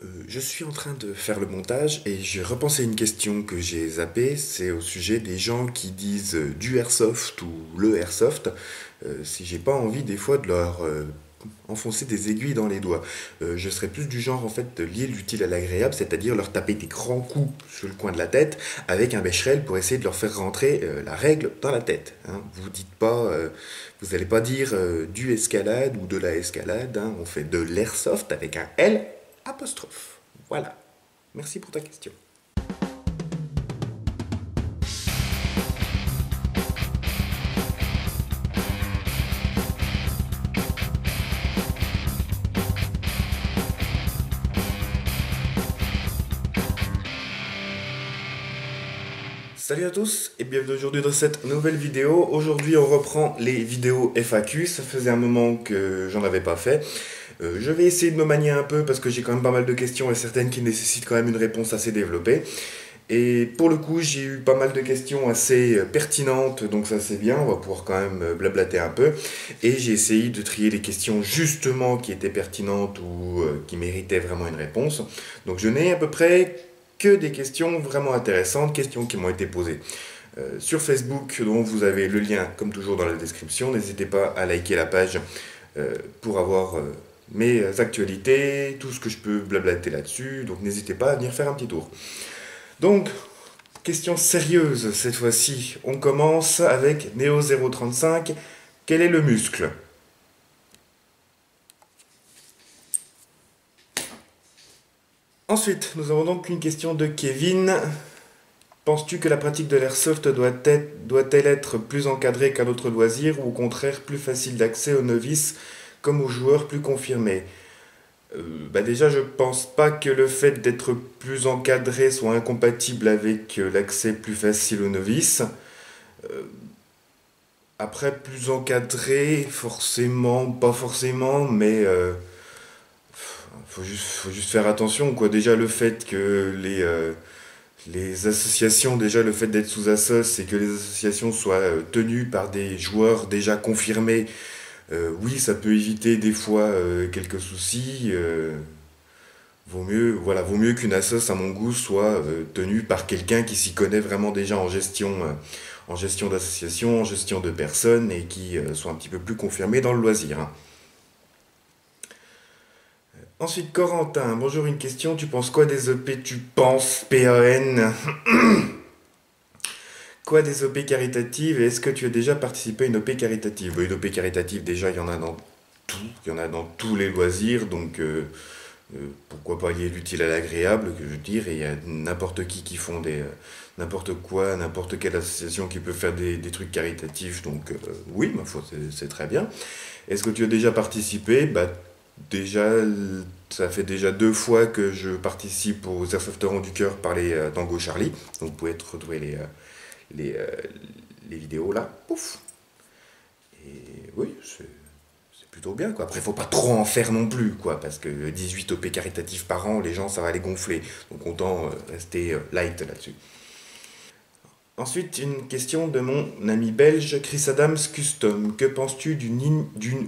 Je suis en train de faire le montage et j'ai repensé à une question que j'ai zappée, c'est au sujet des gens qui disent du airsoft ou le airsoft, si j'ai pas envie des fois de leur enfoncer des aiguilles dans les doigts. Je serais plus du genre en fait de lier l'utile à l'agréable, c'est-à-dire leur taper des grands coups sur le coin de la tête avec un bécherel pour essayer de leur faire rentrer la règle dans la tête. Hein. Vous dites pas, vous n'allez pas dire du escalade ou de la escalade, hein. On fait de l'airsoft avec un L apostrophe. Voilà. Merci pour ta question. Salut à tous et bienvenue aujourd'hui dans cette nouvelle vidéo. Aujourd'hui on reprend les vidéos FAQ, ça faisait un moment que j'en avais pas fait. Je vais essayer de me manier un peu parce que j'ai quand même pas mal de questions et certaines qui nécessitent quand même une réponse assez développée. Et pour le coup j'ai eu pas mal de questions assez pertinentes, donc ça c'est bien, on va pouvoir quand même blablater un peu. Et j'ai essayé de trier les questions justement qui étaient pertinentes ou qui méritaient vraiment une réponse. Donc je n'ai à peu près que des questions vraiment intéressantes, questions qui m'ont été posées sur Facebook, dont vous avez le lien comme toujours dans la description. N'hésitez pas à liker la page pour avoir mes actualités, tout ce que je peux blablater là-dessus. Donc n'hésitez pas à venir faire un petit tour. Donc, question sérieuse cette fois-ci. On commence avec Neo035. Quel est le muscle? Ensuite, nous avons donc une question de Kevin. Penses-tu que la pratique de l'airsoft doit-elle être plus encadrée qu'un autre loisir ou au contraire plus facile d'accès aux novices comme aux joueurs plus confirmés? Déjà, je pense pas que le fait d'être plus encadré soit incompatible avec l'accès plus facile aux novices. Euh, Après, plus encadré, forcément, pas forcément, mais faut juste faire attention, quoi. Déjà, le fait que les associations, déjà le fait d'être sous assos, c'est que les associations soient tenues par des joueurs déjà confirmés. Oui, ça peut éviter des fois quelques soucis. Vaut mieux qu'une assos, à mon goût, soit tenue par quelqu'un qui s'y connaît vraiment déjà en gestion d'association, en gestion de personnes et qui soit un petit peu plus confirmé dans le loisir. Hein. Ensuite, Corentin, bonjour, une question. Tu penses quoi des EP? Tu penses PAN? Quoi des OP caritatives et est-ce que tu as déjà participé à une OP caritative? Une OP caritative, déjà, il y en a dans tout, il y en a dans tous les loisirs, donc pourquoi pas lier l'utile à l'agréable, que je veux dire, et il y a n'importe qui font n'importe quoi, n'importe quelle association qui peut faire des trucs caritatifs, donc oui, ma foi, c'est très bien. Est-ce que tu as déjà participé? Bah, déjà, ça fait déjà 2 fois que je participe aux Airsofters du cœur par les Tango Charlie, donc vous pouvez retrouver les, euh, les vidéos là, pouf. Et oui, c'est plutôt bien quoi. Après, faut pas trop en faire non plus quoi, parce que 18 OP caritatifs par an, les gens ça va les gonfler. Donc autant rester light là-dessus. Ensuite, une question de mon ami belge Chris Adams Custom. Que penses-tu d'une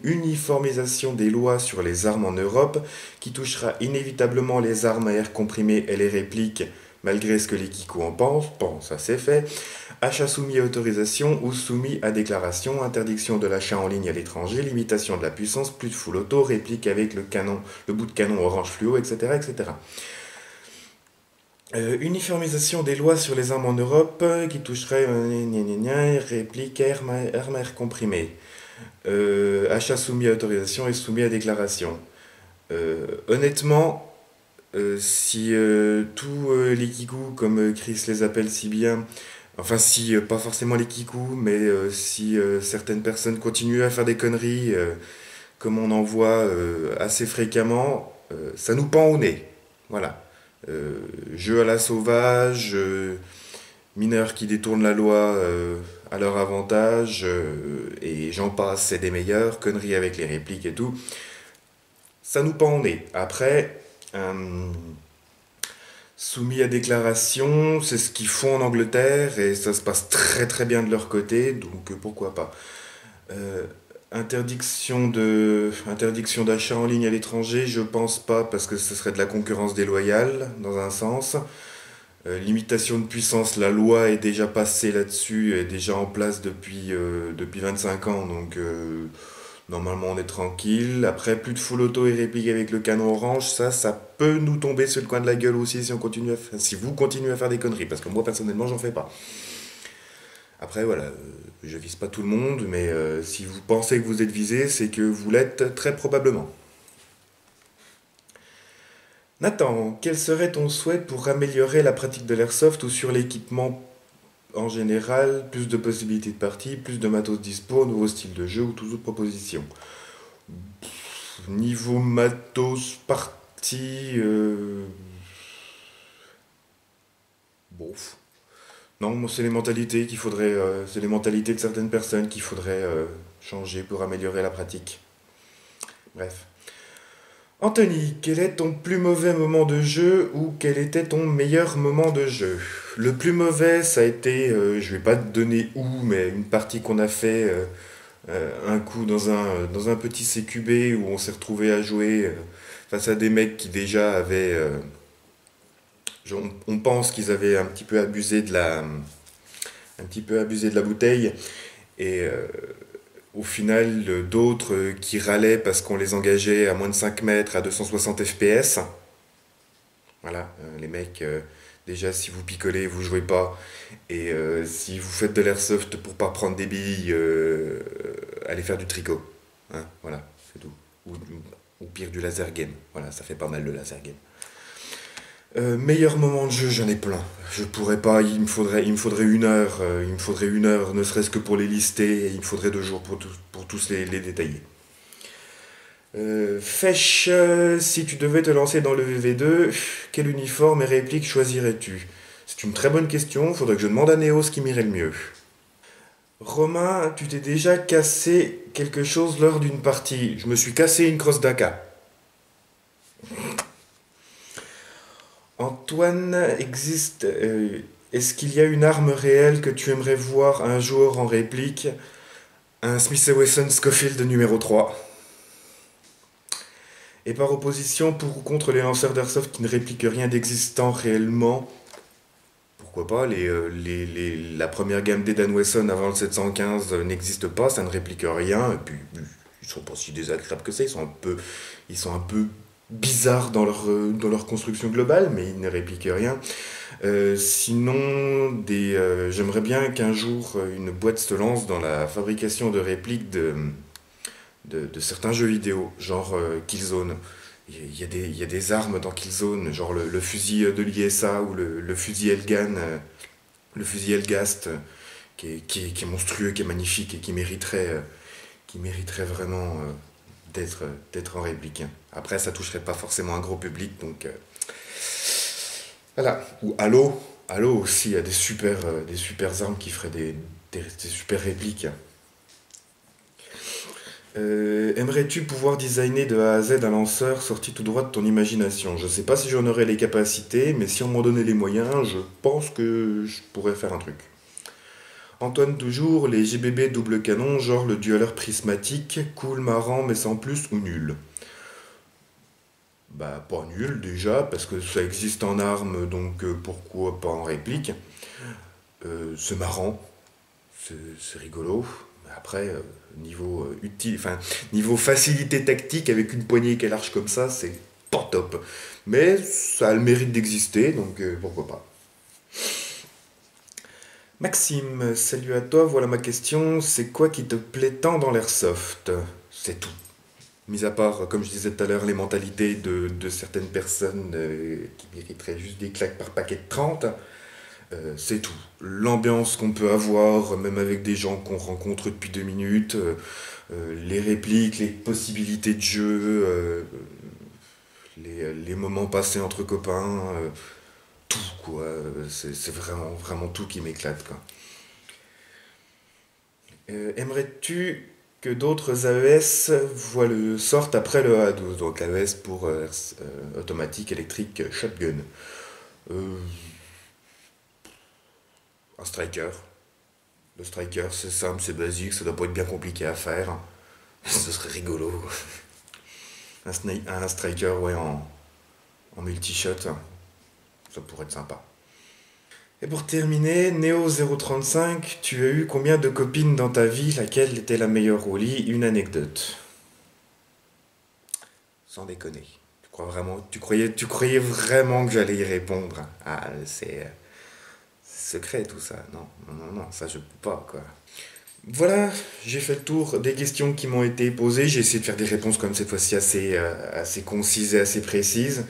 uniformisation des lois sur les armes en Europe qui touchera inévitablement les armes à air comprimé et les répliques, malgré ce que les Kiko en pensent? Bon, ça c'est fait. Achat soumis à autorisation ou soumis à déclaration, interdiction de l'achat en ligne à l'étranger, limitation de la puissance, plus de full auto, réplique avec le canon, le bout de canon orange fluo, etc. etc. Uniformisation des lois sur les armes en Europe qui toucherait réplique armes à air comprimé. Achat soumis à autorisation et soumis à déclaration. Honnêtement, si tous les kikous, comme Chris les appelle si bien, enfin si pas forcément les kikous, mais si certaines personnes continuent à faire des conneries, comme on en voit assez fréquemment, ça nous pend au nez. Voilà. Jeux à la sauvage, mineurs qui détournent la loi à leur avantage, et j'en passe, c'est des meilleurs, conneries avec les répliques et tout. Ça nous pend au nez. Après, soumis à déclaration, c'est ce qu'ils font en Angleterre et ça se passe très très bien de leur côté, donc pourquoi pas. Euh, Interdiction d'achat en ligne à l'étranger, je pense pas, parce que ce serait de la concurrence déloyale, dans un sens. Limitation de puissance, la loi est déjà passée là-dessus, est déjà en place depuis 25 ans, donc normalement on est tranquille. Après, plus de full auto et réplique avec le canon orange, ça peut nous tomber sur le coin de la gueule aussi si on continue si vous continuez à faire des conneries, parce que moi personnellement j'en fais pas. Après voilà, je vise pas tout le monde, mais si vous pensez que vous êtes visé, c'est que vous l'êtes très probablement. Nathan, quel serait ton souhait pour améliorer la pratique de l'airsoft ou sur l'équipement en général, plus de possibilités de partie, plus de matos dispo, nouveaux styles de jeu ou toute autre proposition? Niveau matos partie, bof. Non, moi, c'est les mentalités c'est les mentalités de certaines personnes qu'il faudrait changer pour améliorer la pratique. Bref. Anthony, quel est ton plus mauvais moment de jeu ou quel était ton meilleur moment de jeu? Le plus mauvais, ça a été, je vais pas te donner où, mais une partie qu'on a fait un coup dans un petit CQB où on s'est retrouvé à jouer face à des mecs qui déjà avaient, on pense qu'ils avaient un petit peu abusé de la bouteille et au final d'autres qui râlaient parce qu'on les engageait à moins de 5 mètres à 260 FPS. Voilà, les mecs, déjà si vous picolez, vous jouez pas. Et si vous faites de l'airsoft pour pas prendre des billes, allez faire du tricot. Hein, voilà, c'est tout. Ou pire du laser game. Voilà, ça fait pas mal le laser game. Meilleur moment de jeu, j'en ai plein. Je pourrais pas, il me faudrait 1 heure, il me faudrait 1 heure, ne serait-ce que pour les lister, et il me faudrait 2 jours pour tous les détailler. Fesh, si tu devais te lancer dans le VV2, quel uniforme et réplique choisirais-tu? C'est une très bonne question, faudrait que je demande à Néo ce qui m'irait le mieux. Romain, tu t'es déjà cassé quelque chose lors d'une partie? Je me suis cassé une crosse d'Aka. Antoine, est-ce qu'il y a une arme réelle que tu aimerais voir un jour en réplique? Un Smith Wesson Scofield numéro 3. Et par opposition, pour ou contre les lanceurs d'airsoft qui ne répliquent rien d'existant réellement, pourquoi pas, la première gamme des Dan Wesson avant le 715 n'existe pas, ça ne réplique rien, et puis ils sont pas si désagréables que ça, ils sont un peu bizarres dans leur construction globale, mais ils ne répliquent rien. Sinon, j'aimerais bien qu'un jour une boîte se lance dans la fabrication de répliques de certains jeux vidéo, genre Killzone. Il y a des armes dans Killzone, genre le fusil de l'ISA ou le fusil Elgan, le fusil Elgast, qui est monstrueux, qui est magnifique et qui mériterait vraiment d'être en réplique. Après, ça toucherait pas forcément un gros public, donc voilà. Ou Halo. Halo aussi a des super armes qui feraient des super répliques. Aimerais-tu pouvoir designer de A à Z un lanceur sorti tout droit de ton imagination? Je sais pas si j'en aurais les capacités, mais si on m'en donnait les moyens, je pense que je pourrais faire un truc. Antoine toujours, les GBB double canon, genre le dueleur prismatique, cool, marrant, mais sans plus ou nul? Bah pas nul déjà, parce que ça existe en arme, donc pourquoi pas en réplique. C'est marrant, c'est rigolo. Après, niveau facilité tactique avec une poignée qui est large comme ça, c'est pas top. Mais ça a le mérite d'exister, donc pourquoi pas. Maxime, salut à toi, voilà ma question. C'est quoi qui te plaît tant dans l'airsoft? C'est tout. Mis à part, comme je disais tout à l'heure, les mentalités de certaines personnes qui mériteraient juste des claques par paquet de 30. C'est tout. L'ambiance qu'on peut avoir, même avec des gens qu'on rencontre depuis 2 minutes, les répliques, les possibilités de jeu, les moments passés entre copains, tout quoi. C'est vraiment, vraiment tout qui m'éclate quoi. Aimerais-tu que d'autres AES sortent après le A12, donc AES pour automatique, électrique, shotgun? Euh, un striker. Le striker, c'est simple, c'est basique, ça doit pas être bien compliqué à faire. Ce serait rigolo. Un striker, ouais, en multi-shot, ça pourrait être sympa. Et pour terminer, Neo035, tu as eu combien de copines dans ta vie? Laquelle était la meilleure au lit? Une anecdote. Sans déconner. Tu croyais vraiment que j'allais y répondre? Ah, c'est secret tout ça. Non, non, non, non, ça je peux pas, quoi. Voilà, j'ai fait le tour des questions qui m'ont été posées. J'ai essayé de faire des réponses comme cette fois-ci assez concises et assez précises.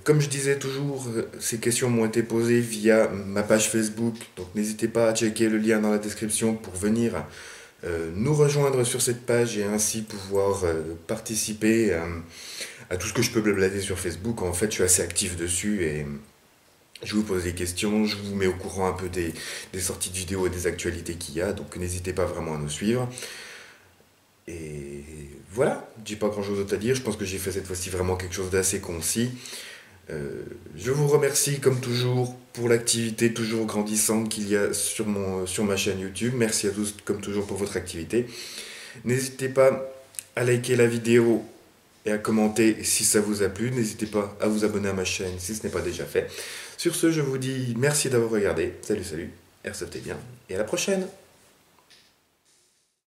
Comme je disais toujours, ces questions m'ont été posées via ma page Facebook, donc n'hésitez pas à checker le lien dans la description pour venir nous rejoindre sur cette page et ainsi pouvoir participer à tout ce que je peux blablater sur Facebook. En fait, je suis assez actif dessus et je vous pose des questions, je vous mets au courant un peu des sorties de vidéos et des actualités qu'il y a, donc n'hésitez pas vraiment à nous suivre. Et voilà, j'ai pas grand chose d'autre à dire, je pense que j'ai fait cette fois-ci vraiment quelque chose d'assez concis. Je vous remercie comme toujours pour l'activité toujours grandissante qu'il y a sur ma chaîne YouTube. Merci à tous comme toujours pour votre activité. N'hésitez pas à liker la vidéo et à commenter si ça vous a plu. N'hésitez pas à vous abonner à ma chaîne si ce n'est pas déjà fait. Sur ce, je vous dis merci d'avoir regardé. Salut, salut, airsoftez bien et à la prochaine.